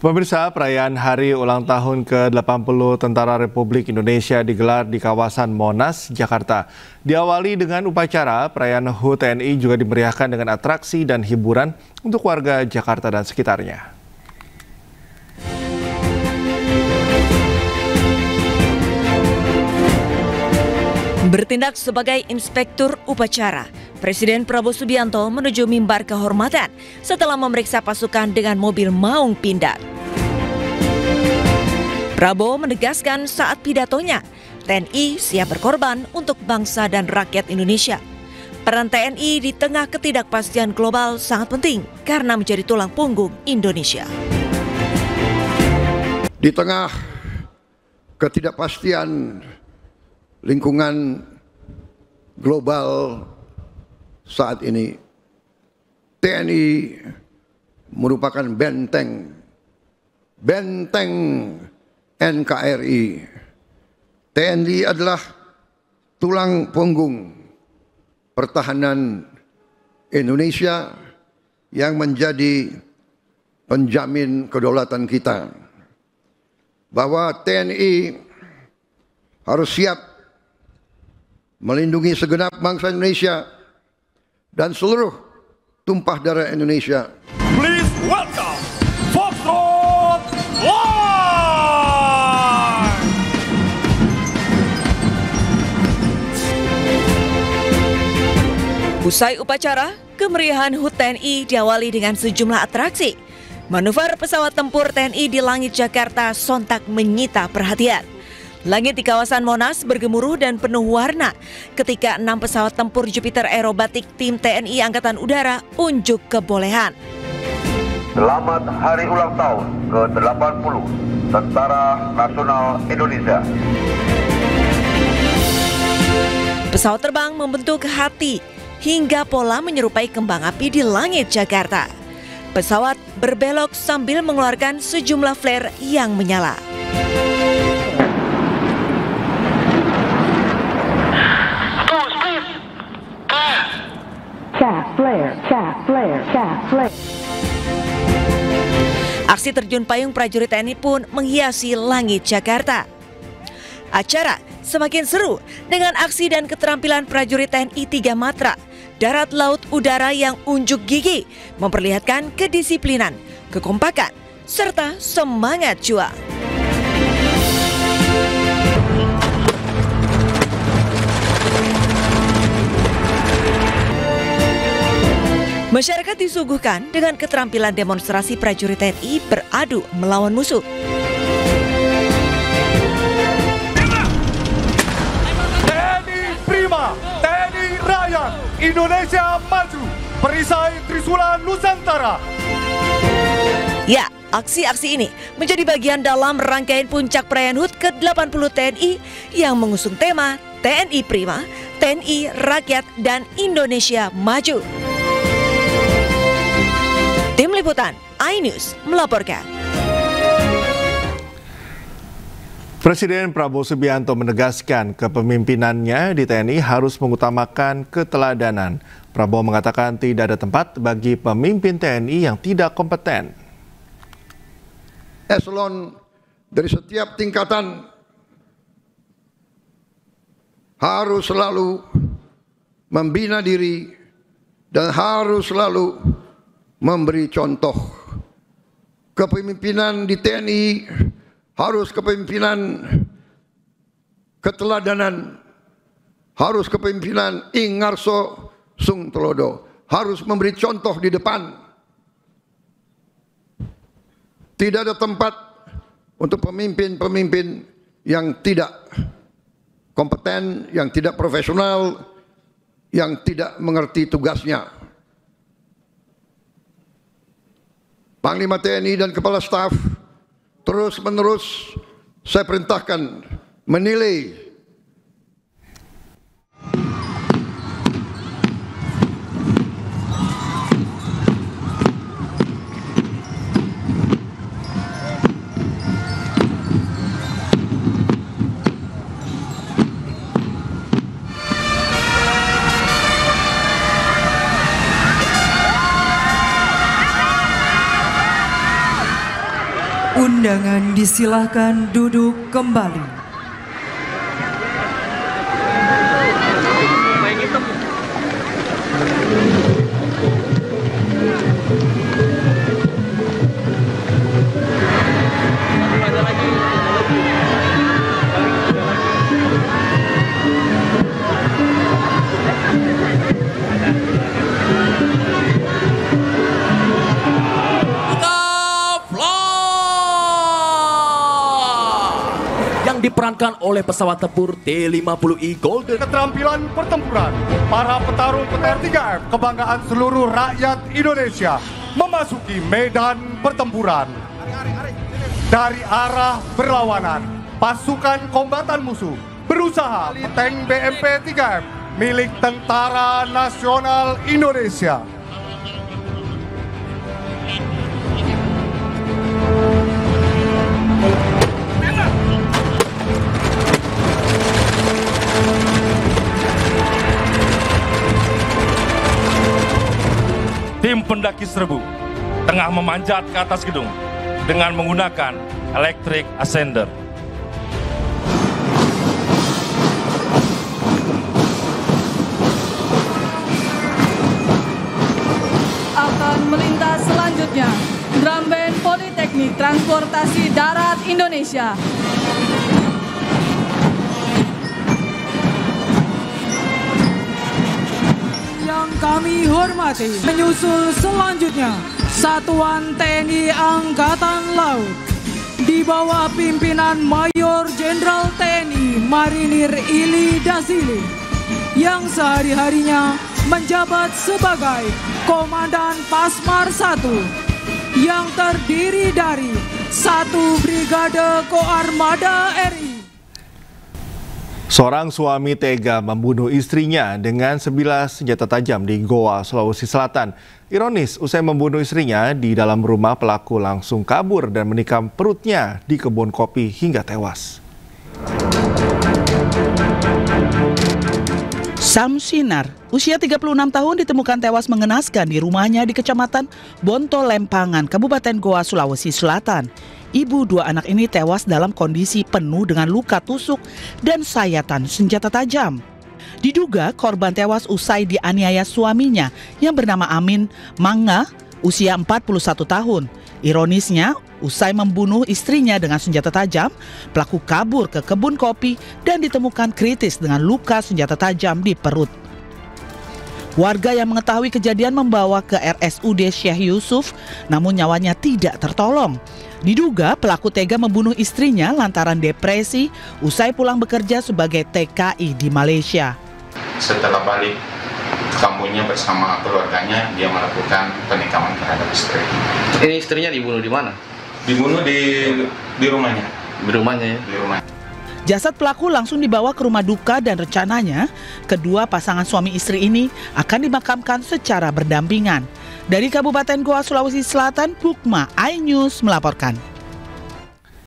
Pemirsa, perayaan Hari Ulang Tahun ke-80 Tentara Republik Indonesia digelar di kawasan Monas, Jakarta. Diawali dengan upacara, perayaan HUT TNI juga dimeriahkan dengan atraksi dan hiburan untuk warga Jakarta dan sekitarnya. Bertindak sebagai inspektur upacara, Presiden Prabowo Subianto menuju mimbar kehormatan setelah memeriksa pasukan dengan mobil maung pindad. Prabowo menegaskan saat pidatonya, TNI siap berkorban untuk bangsa dan rakyat Indonesia. Peran TNI di tengah ketidakpastian global sangat penting karena menjadi tulang punggung Indonesia. Di tengah ketidakpastian lingkungan global saat ini, TNI merupakan benteng NKRI. TNI adalah tulang punggung pertahanan Indonesia yang menjadi penjamin kedaulatan kita. Bahwa TNI harus siap melindungi segenap bangsa Indonesia dan seluruh tumpah darah Indonesia. Please welcome Foxtrot Live! Usai upacara, kemeriahan HUT TNI diawali dengan sejumlah atraksi. Manuver pesawat tempur TNI di langit Jakarta sontak menyita perhatian. Langit di kawasan Monas bergemuruh dan penuh warna ketika 6 pesawat tempur Jupiter Aerobatik tim TNI Angkatan Udara unjuk kebolehan. Selamat Hari Ulang Tahun ke-80 Tentara Nasional Indonesia. Pesawat terbang membentuk hati hingga pola menyerupai kembang api di langit Jakarta. Pesawat berbelok sambil mengeluarkan sejumlah flare yang menyala. Aksi terjun payung prajurit TNI pun menghiasi langit Jakarta. Acara semakin seru dengan aksi dan keterampilan prajurit TNI 3 matra, darat, laut, udara yang unjuk gigi, memperlihatkan kedisiplinan, kekompakan, serta semangat juang. Masyarakat disuguhkan dengan keterampilan demonstrasi prajurit TNI beradu melawan musuh. TNI Prima, TNI Rakyat, Indonesia Maju, perisai Trisula Nusantara. Ya, aksi-aksi ini menjadi bagian dalam rangkaian puncak perayaan HUT ke-80 TNI yang mengusung tema TNI Prima, TNI Rakyat, dan Indonesia Maju. Tim Liputan iNews melaporkan. Presiden Prabowo Subianto menegaskan kepemimpinannya di TNI harus mengutamakan keteladanan. Prabowo mengatakan tidak ada tempat bagi pemimpin TNI yang tidak kompeten. Eselon dari setiap tingkatan harus selalu membina diri dan harus selalu memberi contoh. Kepemimpinan di TNI harus kepemimpinan keteladanan, harus kepemimpinan Ingarso Sung Telodo, harus memberi contoh di depan. Tidak ada tempat untuk pemimpin-pemimpin yang tidak kompeten, yang tidak profesional, yang tidak mengerti tugasnya. Panglima TNI dan Kepala Staf terus-menerus saya perintahkan menilai Undangan disilahkan duduk kembali. Diperankan oleh pesawat tempur T-50I Golden. Keterampilan pertempuran para petarung petir 3F kebanggaan seluruh rakyat Indonesia memasuki medan pertempuran. Dari arah berlawanan, pasukan kombatan musuh berusaha tank BMP 3F milik Tentara Nasional Indonesia. Tim pendaki serbu tengah memanjat ke atas gedung dengan menggunakan electric ascender. Akan melintas selanjutnya Drum Band Politeknik Transportasi Darat Indonesia. Kami hormati. Menyusul selanjutnya Satuan TNI Angkatan Laut di bawah pimpinan Mayor Jenderal TNI Marinir Ili Dasili yang sehari-harinya menjabat sebagai Komandan Pasmar 1 yang terdiri dari 1 Brigade Koarmada RI. Seorang suami tega membunuh istrinya dengan sebilah senjata tajam di Goa, Sulawesi Selatan. Ironis, usai membunuh istrinya, di dalam rumah pelaku langsung kabur dan menikam perutnya di kebun kopi hingga tewas. Sam Sinar, usia 36 tahun, ditemukan tewas mengenaskan di rumahnya di Kecamatan Bonto Lempangan, Kabupaten Goa, Sulawesi Selatan. Ibu dua anak ini tewas dalam kondisi penuh dengan luka tusuk dan sayatan senjata tajam. Diduga korban tewas usai dianiaya suaminya yang bernama Amin Manga, usia 41 tahun. Ironisnya, usai membunuh istrinya dengan senjata tajam, pelaku kabur ke kebun kopi dan ditemukan kritis dengan luka senjata tajam di perut. Warga yang mengetahui kejadian membawa ke RSUD Syekh Yusuf, namun nyawanya tidak tertolong. Diduga pelaku tega membunuh istrinya lantaran depresi usai pulang bekerja sebagai TKI di Malaysia. Setelah balik kampungnya bersama keluarganya, dia melakukan penikaman terhadap istri. Ini istrinya dibunuh di mana? Dibunuh di rumahnya. Di rumahnya ya? Di rumah. Jasad pelaku langsung dibawa ke rumah duka dan rencananya kedua pasangan suami istri ini akan dimakamkan secara berdampingan. Dari Kabupaten Goa, Sulawesi Selatan, Bukma iNews melaporkan.